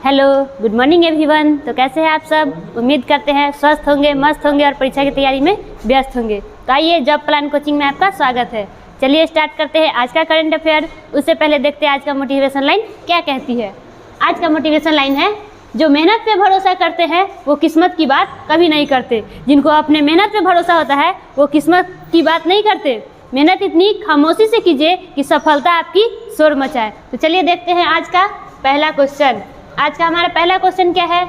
Hello, good morning everyone. तो कैसे हैं आप सब? उम्मीद करते हैं स्वस्थ होंगे, मस्त होंगे और परीक्षा की तैयारी में व्यस्त होंगे। तो आइए, जॉब प्लान कोचिंग में आपका स्वागत है। चलिए स्टार्ट करते हैं आज का करंट अफेयर। उससे पहले देखते हैं आज का मोटिवेशन लाइन क्या कहती है। आज का मोटिवेशन लाइन है, जो मेहनत पे भरोसा करते हैं वो किस्मत की बात कभी नहीं करते। जिनको अपने मेहनत पे भरोसा होता है वो किस्मत की बात नहीं करते। मेहनत इतनी खामोशी से कीजिए कि सफलता आपकी शोर मचाए। तो चलिए देखते हैं आज का पहला क्वेश्चन। आज का हमारा पहला क्वेश्चन क्या है?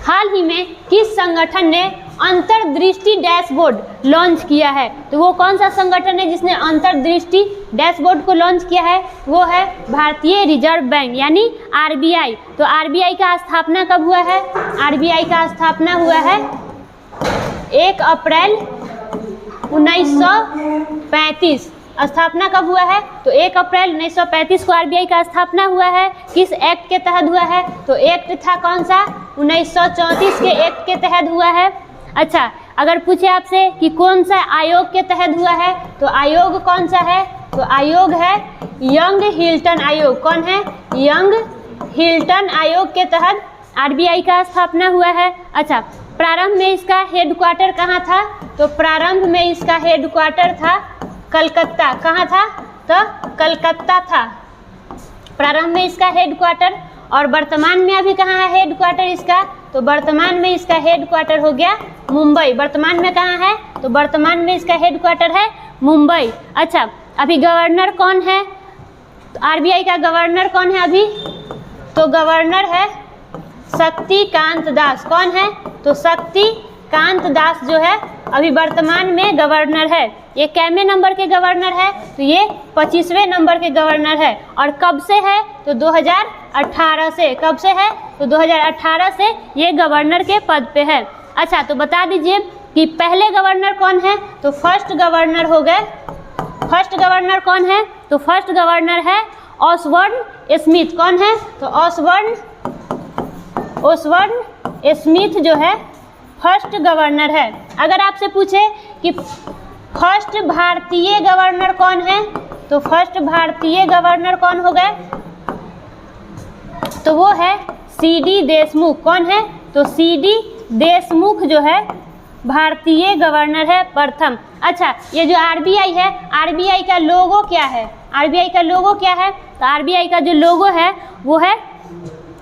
हाल ही में किस संगठन ने अंतर्दृष्टि डैशबोर्ड लॉन्च किया है? तो वो कौन सा संगठन है जिसने अंतर्दृष्टि डैशबोर्ड को लॉन्च किया है? वो है भारतीय रिजर्व बैंक यानी आरबीआई। तो आरबीआई का स्थापना कब हुआ है? आरबीआई का स्थापना हुआ है 1 अप्रैल 1935। स्थापना कब हुआ है? तो 1 अप्रैल 1935 को आरबीआई का स्थापना हुआ है। किस एक्ट के तहत हुआ है? तो एक्ट था कौन सा? 1934 के एक्ट के तहत हुआ है। अच्छा, अगर पूछे आपसे कि कौन सा आयोग के तहत हुआ है, तो आयोग कौन सा है? तो आयोग है यंग हिल्टन आयोग। कौन है? यंग हिल्टन आयोग के तहत आरबीआई का स्थापना हुआ है। अच्छा, प्रारंभ में इसका हेडक्वार्टर कहाँ था? तो प्रारंभ में इसका हेडक्वार्टर था कलकत्ता। कहाँ था? तो कलकत्ता था प्रारंभ में इसका हेडक्वार्टर। और वर्तमान में अभी कहाँ है हेडक्वार्टर इसका? तो वर्तमान में इसका हेडक्वार्टर हो गया मुंबई। वर्तमान में कहाँ है? तो वर्तमान में इसका हेडक्वार्टर है मुंबई। अच्छा, अभी गवर्नर कौन है? तो आरबीआई का गवर्नर कौन है अभी? तो गवर्नर है शक्तिकांत दास। कौन है? तो शक्तिकांत दास जो है अभी वर्तमान में गवर्नर है। ये कैमे नंबर के गवर्नर है? तो ये 25वें नंबर के गवर्नर है। और कब से है? तो 2018 से। कब से है? तो 2018 से ये गवर्नर के पद पे है। अच्छा, तो बता दीजिए कि पहले गवर्नर कौन है? तो फर्स्ट गवर्नर हो गए। फर्स्ट गवर्नर कौन है? तो फर्स्ट गवर्नर है ऑसबर्न स्मिथ। कौन है? तो ऑसबर्न स्मिथ जो है फर्स्ट गवर्नर है। अगर आपसे पूछे कि फर्स्ट भारतीय गवर्नर कौन है, तो फर्स्ट भारतीय गवर्नर कौन हो गए? तो वो है सीडी देशमुख। कौन है? तो सीडी देशमुख जो है भारतीय गवर्नर है प्रथम। अच्छा, ये जो आरबीआई है, आरबीआई का लोगो क्या है? आरबीआई का लोगो क्या है? तो आरबीआई का जो लोगो है वो है,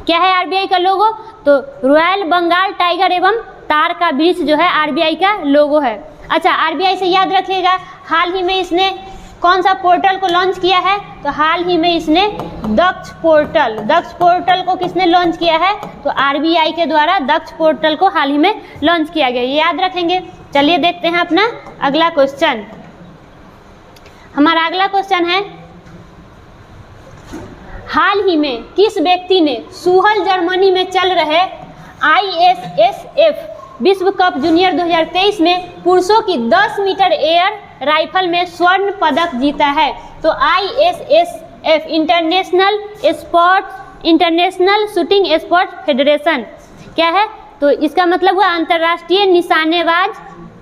क्या है आरबीआई का लोगो? तो रॉयल बंगाल टाइगर एवं तार का वृक्ष जो है आरबीआई का लोगो है। अच्छा, आरबीआई से याद रखिएगा, हाल ही में इसने कौन सा पोर्टल को लॉन्च किया है? तो हाल ही में इसने दक्ष पोर्टल को किसने लॉन्च किया है? तो आरबीआई के द्वारा दक्ष पोर्टल को हाल ही में लॉन्च किया गया। ये याद रखेंगे। चलिए देखते हैं अपना अगला क्वेश्चन। हमारा अगला क्वेश्चन है, हाल ही में किस व्यक्ति ने सूहल जर्मनी में चल रहे ISSF विश्व कप जूनियर 2023 में पुरुषों की 10 मीटर एयर राइफल में स्वर्ण पदक जीता है? तो ISSF international shooting sports federation क्या है? तो इसका मतलब हुआ अंतर्राष्ट्रीय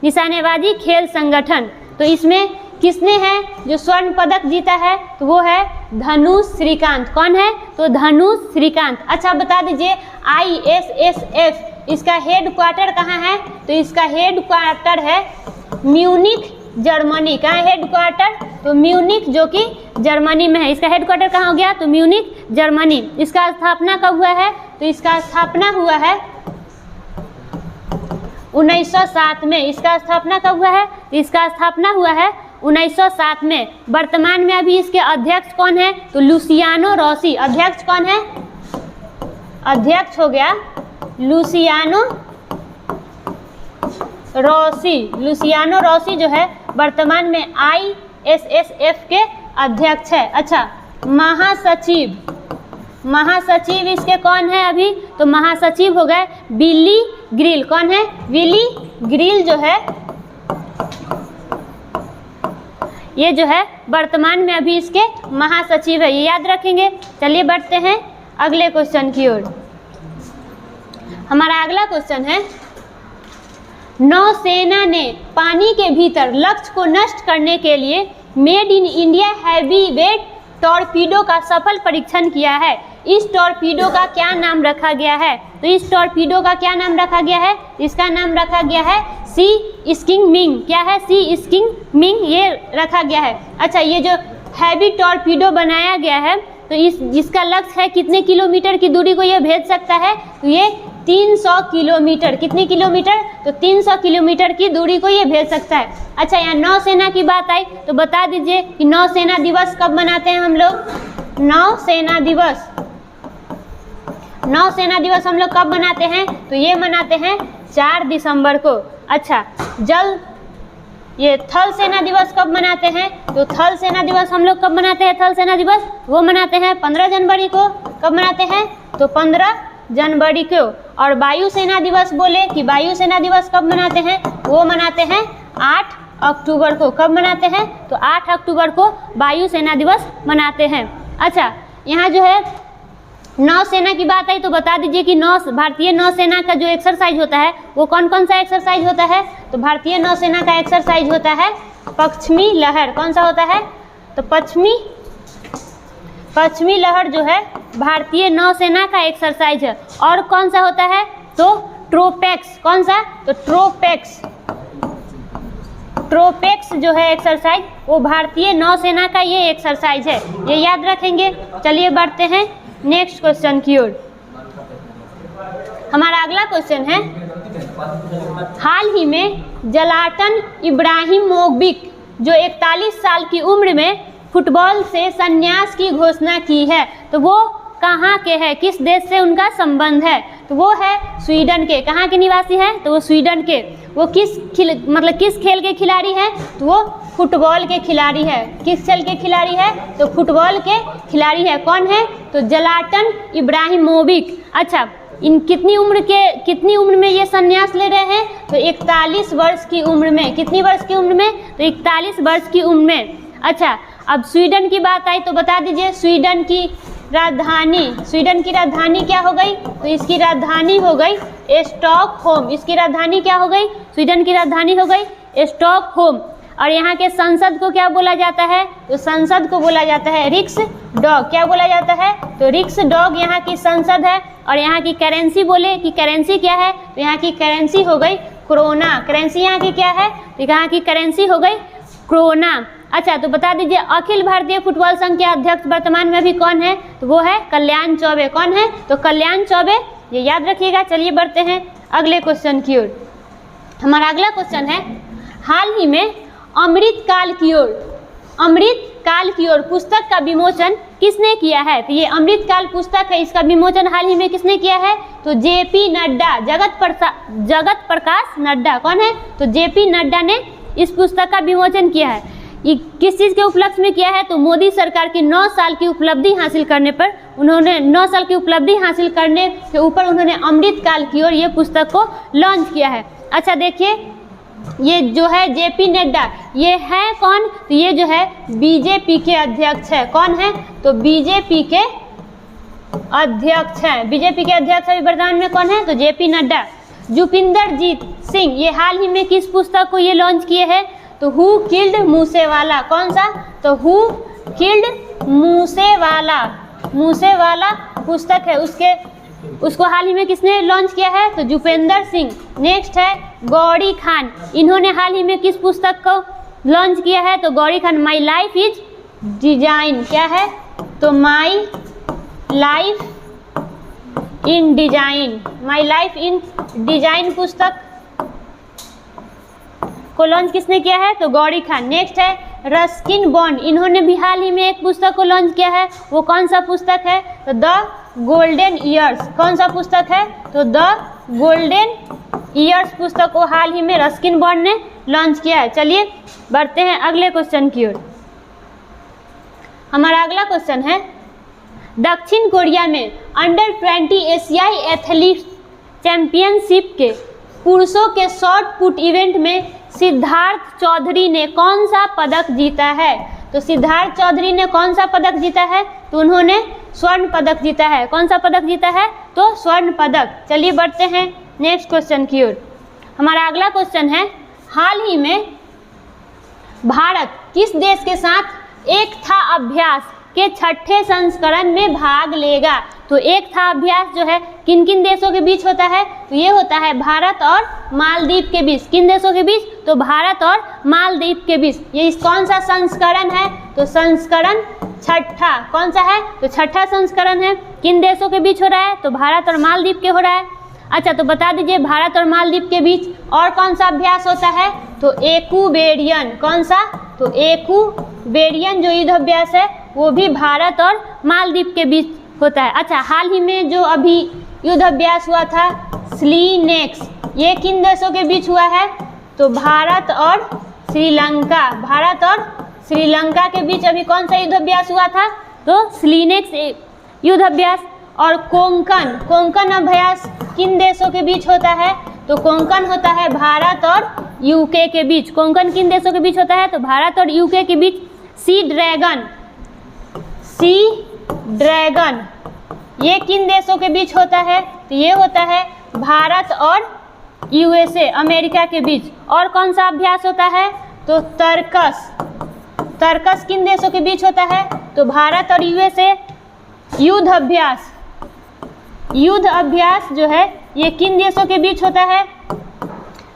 निशानेबाजी खेल संगठन। तो इसमें किसने है जो स्वर्ण पदक जीता है? तो वो है धनुष श्रीकांत। कौन है? तो धनुष श्रीकांत। अच्छा, बता दीजिए ISSF इसका हेडक्वार्टर कहाँ है? तो इसका हेडक्वार्टर है म्यूनिख जर्मनी। कहाँ है हेडक्वार्टर? तो म्यूनिख जो कि जर्मनी में है। इसका हेडक्वार्टर कहाँ हो गया? तो म्यूनिख जर्मनी। इसका स्थापना कब हुआ है? तो इसका स्थापना हुआ है 1907 में। इसका स्थापना कब हुआ है? तो इसका स्थापना हुआ है 1907 में। वर्तमान में अभी इसके अध्यक्ष कौन है? तो लुसियानो रोसी। अध्यक्ष कौन है? अध्यक्ष हो गया लुसियानो रोसी जो है वर्तमान में ISSF के अध्यक्ष है। अच्छा, महासचिव इसके कौन है अभी? तो महासचिव हो गए बिली ग्रिल। कौन है? बिली ग्रिल जो है ये जो है वर्तमान में अभी इसके महासचिव है। ये याद रखेंगे। चलिए बढ़ते हैं अगले क्वेश्चन की ओर। हमारा अगला क्वेश्चन है, नौसेना ने पानी के भीतर लक्ष्य को नष्ट करने के लिए made in India heavy weight torpedo का सफल परीक्षण किया है। इस टॉर्पीडो का क्या नाम रखा गया है? तो इस टॉर्पीडो का क्या नाम रखा गया है? इसका नाम रखा गया है सी स्किंग मिंग। क्या है? सी स्किंग मिंग ये रखा गया है। अच्छा, ये जो हैवी टॉर्पीडो बनाया गया है तो इसका लक्ष्य है कितने किलोमीटर की दूरी को ये भेज सकता है? तो ये 300 किलोमीटर। कितने किलोमीटर? तो 300 किलोमीटर की दूरी को ये भेज सकता है। अच्छा, यहाँ नौसेना की बात आई तो बता दीजिए कि नौसेना दिवस कब मनाते हैं हम लोग? नौसेना दिवस हम लोग कब मनाते हैं? तो ये मनाते हैं 4 दिसंबर को। अच्छा, ये थल सेना दिवस कब मनाते हैं? तो थल सेना दिवस हम लोग कब मनाते हैं? थल सेना दिवस वो मनाते हैं 15 जनवरी को। कब मनाते हैं? तो 15 जनवरी को। और वायुसेना दिवस बोले कि वायुसेना दिवस कब मनाते हैं? वो मनाते हैं 8 अक्टूबर को। कब मनाते हैं? तो 8 अक्टूबर को वायुसेना दिवस मनाते हैं। अच्छा, यहाँ जो है नौसेना की बात आई तो बता दीजिए कि भारतीय नौसेना का जो एक्सरसाइज होता है वो कौन कौन सा एक्सरसाइज होता है? तो भारतीय नौसेना का एक्सरसाइज होता है पश्चिमी लहर। कौन सा होता है? तो पश्चिमी लहर जो है भारतीय नौसेना का एक्सरसाइज है। और कौन सा होता है? तो ट्रोपेक्स। कौन सा? तो ट्रोपेक्स जो है एक्सरसाइज वो भारतीय नौसेना का ये एक्सरसाइज है, ये याद रखेंगे। चलिए बढ़ते हैं नेक्स्ट क्वेश्चन की ओर। हमारा अगला क्वेश्चन है, हाल ही में जलाटन इब्राहिमोविच जो 41 साल की उम्र में फुटबॉल से संन्यास की घोषणा की है, तो वो कहाँ के हैं? किस देश से उनका संबंध है? तो वो है स्वीडन के। कहाँ के निवासी हैं? तो वो स्वीडन के। वो किस खेल के खिलाड़ी हैं? तो वो फुटबॉल के खिलाड़ी है। किस खेल के खिलाड़ी है? तो फुटबॉल के खिलाड़ी है। कौन है? तो जलाटन इब्राहिमोविच। अच्छा, कितनी उम्र में ये संन्यास ले रहे हैं? तो 41 वर्ष की उम्र में। कितनी वर्ष की उम्र में? तो 41 वर्ष की उम्र में। अच्छा, अब स्वीडन की बात आई तो बता दीजिए स्वीडन की राजधानी क्या हो गई? तो इसकी राजधानी हो गई स्टॉकहोम। इसकी राजधानी क्या हो गई? स्वीडन की राजधानी हो गई स्टॉकहोम। और यहाँ के संसद को क्या बोला जाता है? तो संसद को बोला जाता है रिक्सडॉग। क्या बोला जाता है? तो रिक्सडॉग यहाँ की संसद है। और यहाँ की करेंसी बोले कि करेंसी क्या है? तो यहाँ की करेंसी हो गई क्रोना। करेंसी यहाँ की क्या है? तो यहाँ की करेंसी हो गई क्रोना। अच्छा, तो बता दीजिए अखिल भारतीय फुटबॉल संघ के अध्यक्ष वर्तमान में भी कौन है? तो वो है कल्याण चौबे। कौन है? तो कल्याण चौबे, ये याद रखिएगा। चलिए बढ़ते हैं अगले क्वेश्चन की ओर। हमारा अगला क्वेश्चन है, हाल ही में अमृत काल की ओर पुस्तक का विमोचन किसने किया है? तो ये अमृत काल पुस्तक है, इसका विमोचन हाल ही में किसने किया है? तो जेपी नड्डा, जगत प्रकाश नड्डा। कौन है? तो जेपी नड्डा ने इस पुस्तक का विमोचन किया है। ये किस चीज़ के उपलक्ष्य में किया है? तो मोदी सरकार की 9 साल की उपलब्धि हासिल करने पर उन्होंने 9 साल की उपलब्धि हासिल करने के ऊपर उन्होंने अमृत काल की ओर ये पुस्तक को लॉन्च किया है। अच्छा, देखिए ये जो है जेपी नड्डा, ये है कौन? तो ये जो है बीजेपी के अध्यक्ष है। कौन है? तो बीजेपी के अध्यक्ष हैं। बीजेपी के अध्यक्ष अभी वर्तमान में कौन है? तो जेपी नड्डा। भूपिंदरजीत सिंह ये हाल ही में किस पुस्तक को ये लॉन्च किए हैं? तो हु किल्ड मूसेवाला। कौन सा? तो हु किल्ड मूसेवाला पुस्तक है, उसको हाल ही में किसने लॉन्च किया है? तो भूपेंद्र सिंह। नेक्स्ट है गौरी खान, इन्होंने हाल ही में किस पुस्तक को लॉन्च किया है? तो Gauri Khan my life is design. क्या है? तो माई लाइफ इन डिजाइन पुस्तक को लॉन्च किसने किया है? तो गौरी खान। नेक्स्ट है रस्किन बॉन्ड, इन्होंने भी हाल ही में एक पुस्तक को लॉन्च किया है। वो कौन सा पुस्तक है? तो द गोल्डन ईयर्स। कौन सा पुस्तक है? तो द गोल्डन ईयर्स पुस्तक को हाल ही में रस्किन बॉन्ड ने लॉन्च किया है। चलिए बढ़ते हैं अगले क्वेश्चन की ओर। हमारा अगला क्वेश्चन है, दक्षिण कोरिया में अंडर 20 एशियाई एथलीट चैंपियनशिप के पुरुषों के शॉट पुट इवेंट में सिद्धार्थ चौधरी ने कौन सा पदक जीता है? तो सिद्धार्थ चौधरी ने कौन सा पदक जीता है? तो उन्होंने स्वर्ण पदक जीता है। कौन सा पदक जीता है? तो स्वर्ण पदक। चलिए बढ़ते हैं नेक्स्ट क्वेश्चन की ओर। हमारा अगला क्वेश्चन है, हाल ही में भारत किस देश के साथ एकता अभ्यास के 6ठे संस्करण में भाग लेगा? तो एक था अभ्यास जो है किन किन देशों के बीच होता है, तो ये होता है भारत और मालदीव के बीच। किन देशों के बीच, तो भारत और मालदीव के बीच। ये कौन सा संस्करण है, तो संस्करण छठा। कौन सा है, तो छठा संस्करण है। किन देशों के बीच हो रहा है, तो भारत और मालदीव के हो रहा है। अच्छा, तो बता दीजिए भारत और मालदीव के बीच और कौन सा अभ्यास होता है, तो एकूबेरियन। कौन सा, तो एकूबेरियन जो युद्ध अभ्यास है वो भी भारत और मालदीव के बीच होता है। अच्छा, हाल ही में जो अभी युद्ध अभ्यास हुआ था स्लीनेक्स, ये किन देशों के बीच हुआ है, तो भारत और श्रीलंका। भारत और श्रीलंका के बीच अभी कौन सा युद्ध अभ्यास हुआ था, तो स्लीनेक्स युद्ध अभ्यास। और कोंकण अभ्यास किन देशों के बीच होता है, तो कोंकण होता है भारत और यूके के बीच। कोंकण किन देशों के बीच होता है, तो भारत और यूके के बीच। सी ड्रैगन ये किन देशों के बीच होता है, तो ये होता है भारत और यूएसए अमेरिका के बीच। और कौन सा अभ्यास होता है, तो तर्कस किन देशों के बीच होता है, तो भारत और यूएसए। युद्ध अभ्यास जो है ये किन देशों के बीच होता है,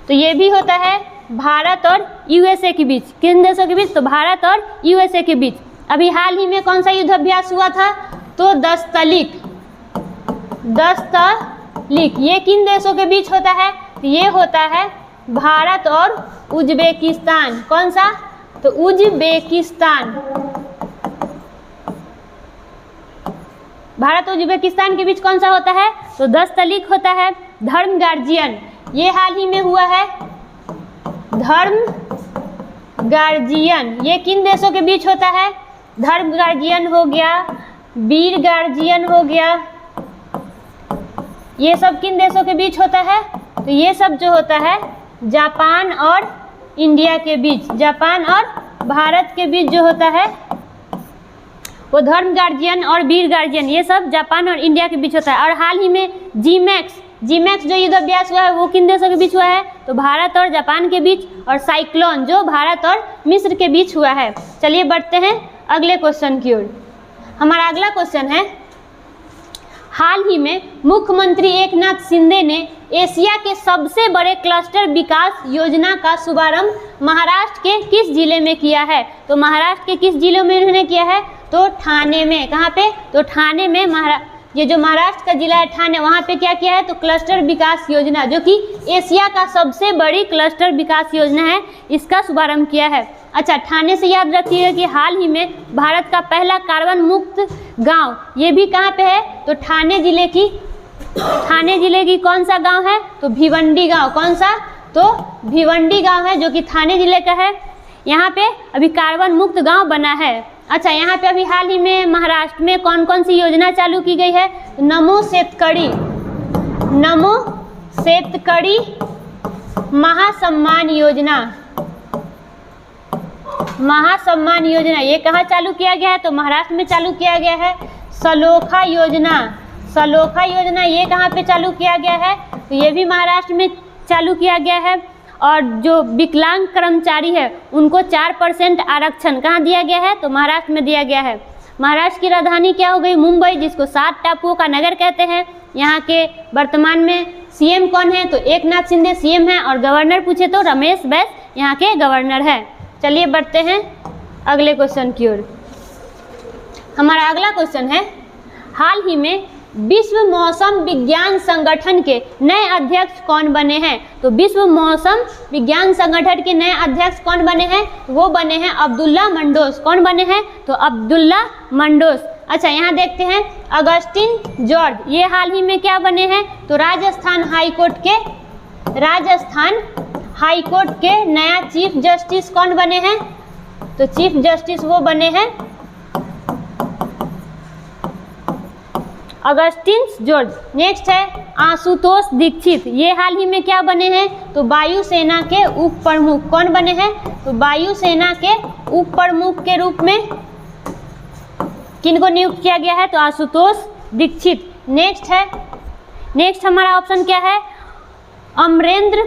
तो ये भी होता है भारत और यूएसए के बीच। किन देशों के बीच, तो भारत और यूएसए के बीच। अभी हाल ही में कौन सा युद्ध अभ्यास हुआ था, तो दस्तलिक ये किन देशों के बीच होता है, तो ये होता है भारत और उज्बेकिस्तान। कौन सा, तो उज्बेकिस्तान। भारत और उज्बेकिस्तान के बीच कौन सा होता है, तो दस्तलिक होता है। धर्म गार्जियन ये हाल ही में हुआ है। धर्म गार्जियन ये किन देशों के बीच होता है, धर्म गार्जियन हो गया, वीर गार्जियन हो गया, ये सब किन देशों के बीच होता है, तो ये सब जो होता है जापान और इंडिया के बीच। जापान और भारत के बीच जो होता है वो धर्म गार्जियन और वीर गार्जियन ये सब जापान और इंडिया के बीच होता है। और हाल ही में जीमैक्स जो युद्ध अभ्यास हुआ है वो किन देशों के बीच हुआ है, तो भारत और जापान के बीच। और साइक्लोन जो भारत और मिस्र के बीच हुआ है। चलिए बढ़ते हैं अगले क्वेश्चन की ओर। हमारा अगला क्वेश्चन है, हाल ही में मुख्यमंत्री एकनाथ शिंदे ने एशिया के सबसे बड़े क्लस्टर विकास योजना का शुभारंभ महाराष्ट्र के किस जिले में किया है, तो महाराष्ट्र के किस जिले में उन्होंने किया है, तो ठाणे में। कहाँ पे, तो ठाणे में। ये जो महाराष्ट्र का जिला है ठाणे, वहाँ पे क्या किया है, तो क्लस्टर विकास योजना जो कि एशिया का सबसे बड़ी क्लस्टर विकास योजना है, इसका शुभारंभ किया है। अच्छा, ठाणे से याद रखिएगा कि हाल ही में भारत का पहला कार्बन मुक्त गांव ये भी कहाँ पे है, तो ठाणे जिले की कौन सा गांव है, तो भिवंडी गांव। कौन सा, तो भिवंडी गांव है जो कि ठाणे जिले का है। यहाँ पे अभी कार्बन मुक्त गांव बना है। अच्छा, यहाँ पे अभी हाल ही में महाराष्ट्र में कौन कौन सी योजना चालू की गई है, तो नमो शेतकरी महासम्मान योजना ये कहाँ चालू किया गया है, तो महाराष्ट्र में चालू किया गया है। सलोखा योजना ये कहाँ पे चालू किया गया है, तो ये भी महाराष्ट्र में चालू किया गया है। और जो विकलांग कर्मचारी है उनको 4% आरक्षण कहाँ दिया गया है, तो महाराष्ट्र में दिया गया है। महाराष्ट्र की राजधानी क्या हो गई, मुंबई, जिसको 7 टापुओं का नगर कहते हैं। यहाँ के वर्तमान में सीएम कौन है, तो एकनाथ शिंदे सीएम है। और गवर्नर पूछे तो रमेश बैस यहाँ के गवर्नर है। चलिए बढ़ते हैं अगले क्वेश्चन की ओर। हमारा अगला क्वेश्चन है, हाल ही में विश्व मौसम विज्ञान संगठन के नए अध्यक्ष कौन बने हैं, तो विश्व मौसम विज्ञान संगठन के नए अध्यक्ष कौन बने हैं, वो बने हैं अब्दुल्ला मंडोस। कौन बने हैं, तो अब्दुल्ला मंडोस। अच्छा, यहाँ देखते हैं अगस्टिन जॉर्ज ये हाल ही में क्या बने हैं, तो राजस्थान हाई कोर्ट के नया चीफ जस्टिस कौन बने हैं, तो चीफ जस्टिस वो बने हैं अगस्टिन जॉर्ज। नेक्स्ट है आशुतोष दीक्षित ये हाल ही में क्या बने हैं, तो वायुसेना के उप प्रमुख। कौन बने हैं, तो वायुसेना के उप प्रमुख के रूप में किनको नियुक्त किया गया है, तो आशुतोष दीक्षित। नेक्स्ट हमारा ऑप्शन क्या है, अमरेंदु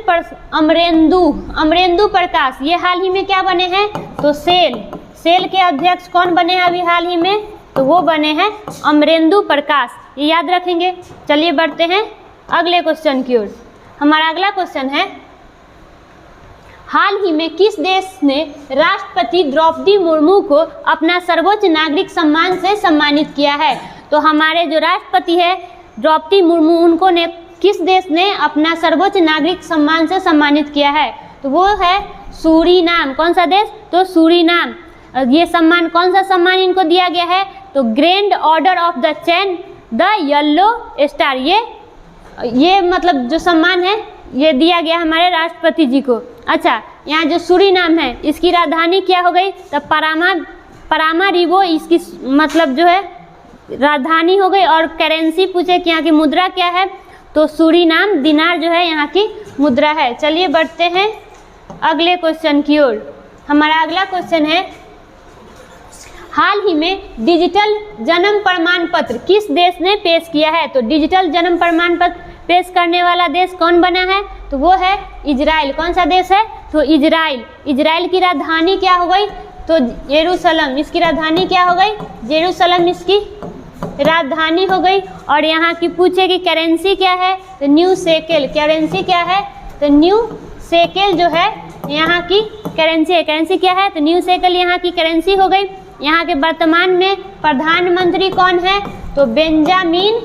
प्रकाश ये हाल ही में क्या बने हैं, तो सेल के अध्यक्ष कौन बने हैं अभी हाल ही में, तो वो बने हैं अमरेंदु प्रकाश, ये याद रखेंगे। चलिए बढ़ते हैं अगले क्वेश्चन की ओर। हमारा अगला क्वेश्चन है, हाल ही में किस देश ने राष्ट्रपति द्रौपदी मुर्मू को अपना सर्वोच्च नागरिक सम्मान से सम्मानित किया है? तो हमारे जो राष्ट्रपति है द्रौपदी मुर्मू, उनको ने किस देश ने अपना सर्वोच्च नागरिक सम्मान से सम्मानित किया है? तो वो है सूरीनाम। कौन सा देश? तो सूरीनाम। ये सम्मान, कौन सा सम्मान इनको दिया गया है? तो grand order of the chain the yellow star. ये मतलब जो सम्मान है ये दिया गया हमारे राष्ट्रपति जी को। अच्छा, यहाँ जो सूरीनाम है इसकी राजधानी क्या हो गई? तो परामारिबो इसकी मतलब जो है राजधानी हो गई। और करेंसी पूछे कि यहाँ की मुद्रा क्या है? तो सूरीनाम दिनार जो है यहाँ की मुद्रा है। चलिए बढ़ते हैं अगले क्वेश्चन की ओर। हमारा अगला क्वेश्चन है, हाल ही में डिजिटल जन्म प्रमाण पत्र किस देश ने पेश किया है? तो डिजिटल जन्म प्रमाण पत्र पेश करने वाला देश कौन बना है? तो वो है इजराइल। कौन सा देश है? तो इजराइल। इजराइल की राजधानी क्या हो गई? तो यरूशलेम। इसकी राजधानी क्या हो गई? यरूशलेम इसकी राजधानी हो गई। और यहाँ की पूछे कि करेंसी क्या है? तो न्यू शेकेल। करेंसी क्या है? तो न्यू शेकेल जो है यहाँ की करेंसी है। करेंसी क्या है? तो न्यू शेकेल यहाँ की करेंसी हो गई। यहाँ के वर्तमान में प्रधानमंत्री कौन है? तो बेंजामिन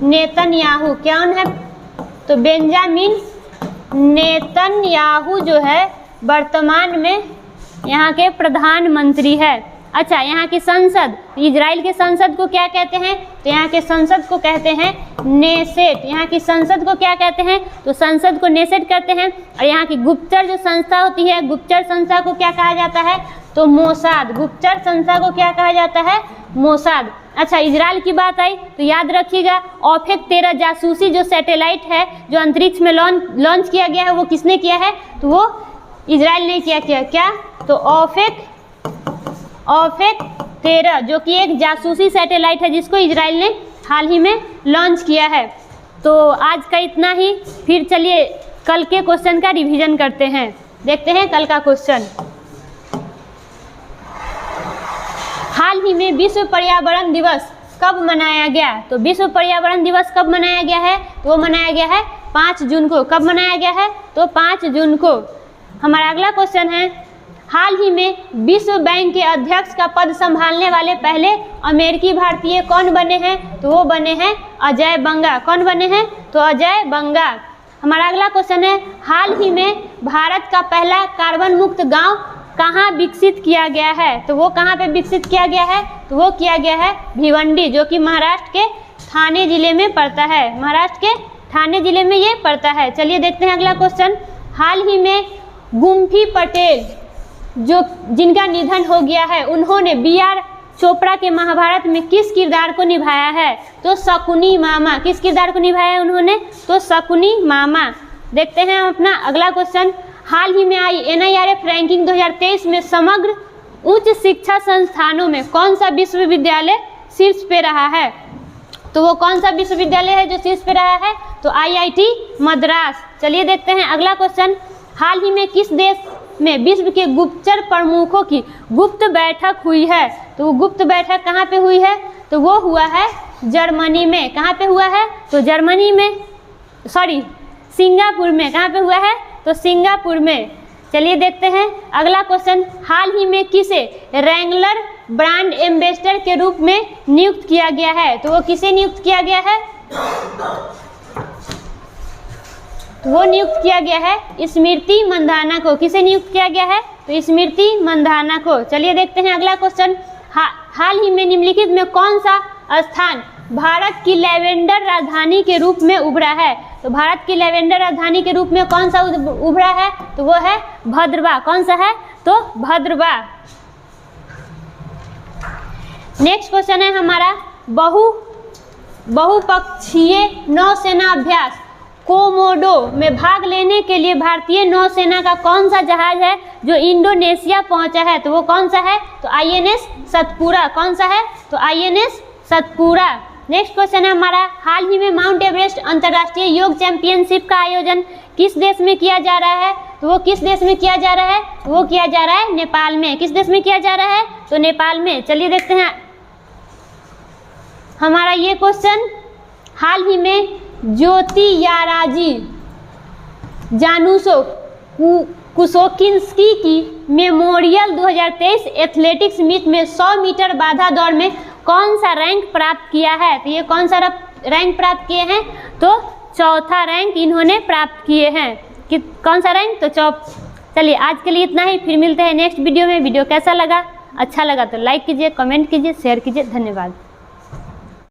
नेतन्याहू। कौन है? तो बेंजामिन नेतन्याहू जो है वर्तमान में यहाँ के प्रधानमंत्री है। अच्छा, यहाँ की संसद, इजराइल के संसद को क्या कहते हैं? तो यहाँ के संसद को कहते हैं नेसेट। यहाँ की संसद को क्या कहते हैं? तो संसद को नेसेट कहते हैं। और यहाँ की गुप्तचर जो संस्था होती है, गुप्तचर संस्था को क्या कहा जाता है? तो मोसाद। गुप्तचर संस्था को क्या कहा जाता है? मोसाद। अच्छा, इजराइल की बात आई तो याद रखिएगा, ऑफेक 13 जासूसी जो सैटेलाइट है जो अंतरिक्ष में लॉन्च किया गया है, वो किसने किया है? तो वो इजराइल ने किया। क्या? तो ऑफेक 13 जो कि एक जासूसी सैटेलाइट है जिसको इजराइल ने हाल ही में लॉन्च किया है। तो आज का इतना ही। फिर चलिए कल के क्वेश्चन का रिवीजन करते हैं। देखते हैं कल का क्वेश्चन। हाल ही में विश्व पर्यावरण दिवस कब मनाया गया? तो विश्व पर्यावरण दिवस कब मनाया गया है? तो वो मनाया गया है 5 जून को। कब मनाया गया है? तो 5 जून को। हमारा अगला क्वेश्चन है, हाल ही में विश्व बैंक के अध्यक्ष का पद संभालने वाले पहले अमेरिकी भारतीय कौन बने हैं? तो वो बने हैं अजय बंगा। कौन बने हैं? तो अजय बंगा। हमारा अगला क्वेश्चन है, हाल ही में भारत का पहला कार्बन मुक्त गांव कहाँ विकसित किया गया है? तो वो कहाँ पे विकसित किया गया है? तो वो किया गया है भिवंडी, जो कि महाराष्ट्र के ठाणे जिले में पड़ता है। महाराष्ट्र के ठाणे जिले में ये पड़ता है। चलिए देखते हैं अगला क्वेश्चन। हाल ही में गुम्फी पटेल जिनका निधन हो गया है, उन्होंने B.R. चोपड़ा के महाभारत में किस किरदार को निभाया है? तो शकुनी मामा। किस किरदार को निभाया है उन्होंने? तो शकुनी मामा। देखते हैं हम अपना अगला क्वेश्चन। हाल ही में आई NIRF रैंकिंग 2023 में समग्र उच्च शिक्षा संस्थानों में कौन सा विश्वविद्यालय शीर्ष पे रहा है? तो वो कौन सा विश्वविद्यालय है जो शीर्ष पे रहा है? तो IIT मद्रास। चलिए देखते हैं अगला क्वेश्चन। हाल ही में किस देश में विश्व के गुप्तचर प्रमुखों की गुप्त बैठक हुई है? तो वो गुप्त बैठक कहाँ पे हुई है? तो वो हुआ है जर्मनी में। कहाँ पे हुआ है? तो जर्मनी में, सिंगापुर में। कहाँ पे हुआ है? तो सिंगापुर में। चलिए देखते हैं अगला क्वेश्चन। हाल ही में किसे रैंगलर ब्रांड एम्बेसडर के रूप में नियुक्त किया गया है? तो वो किसे नियुक्त किया गया है? तो वो नियुक्त किया गया है स्मृति मंधाना को। किसे नियुक्त किया गया है? तो स्मृति मंधाना को। चलिए देखते हैं अगला क्वेश्चन। हाल ही में निम्नलिखित में कौन सा स्थान भारत की लैवेंडर राजधानी के रूप में उभरा है? तो भारत की लैवेंडर राजधानी के रूप में कौन सा उभरा है? तो वो है भद्रवा। कौन सा है? तो भद्रवा। नेक्स्ट क्वेश्चन है हमारा, बहुपक्षीय नौसेना अभ्यास कोमोडो में भाग लेने के लिए भारतीय नौसेना का कौन सा जहाज है जो इंडोनेशिया पहुंचा है? तो वो कौन सा है? तो INS सतपुरा। कौन सा है? तो INS सतपुरा। नेक्स्ट क्वेश्चन है हमारा, हाल ही में माउंट एवरेस्ट अंतर्राष्ट्रीय योग चैंपियनशिप का आयोजन किस देश में किया जा रहा है? तो वो किस देश में किया जा रहा है? वो किया जा रहा है नेपाल में। किस देश में किया जा रहा है? तो नेपाल में। चलिए देखते हैं हमारा ये क्वेश्चन हाल ही में ज्योति याराजी जानुसो कुसोकिंस्की की मेमोरियल 2023 एथलेटिक्स मीट में 100 मीटर बाधा दौड़ में कौन सा रैंक प्राप्त किया है? तो ये कौन सा रैंक प्राप्त किए हैं? तो चौथा रैंक इन्होंने प्राप्त किए हैं। कि कौन सा रैंक? तो चलिए आज के लिए इतना ही, फिर मिलते हैं नेक्स्ट वीडियो में। वीडियो कैसा लगा? अच्छा लगा तो लाइक कीजिए, कमेंट कीजिए, शेयर कीजिए। धन्यवाद।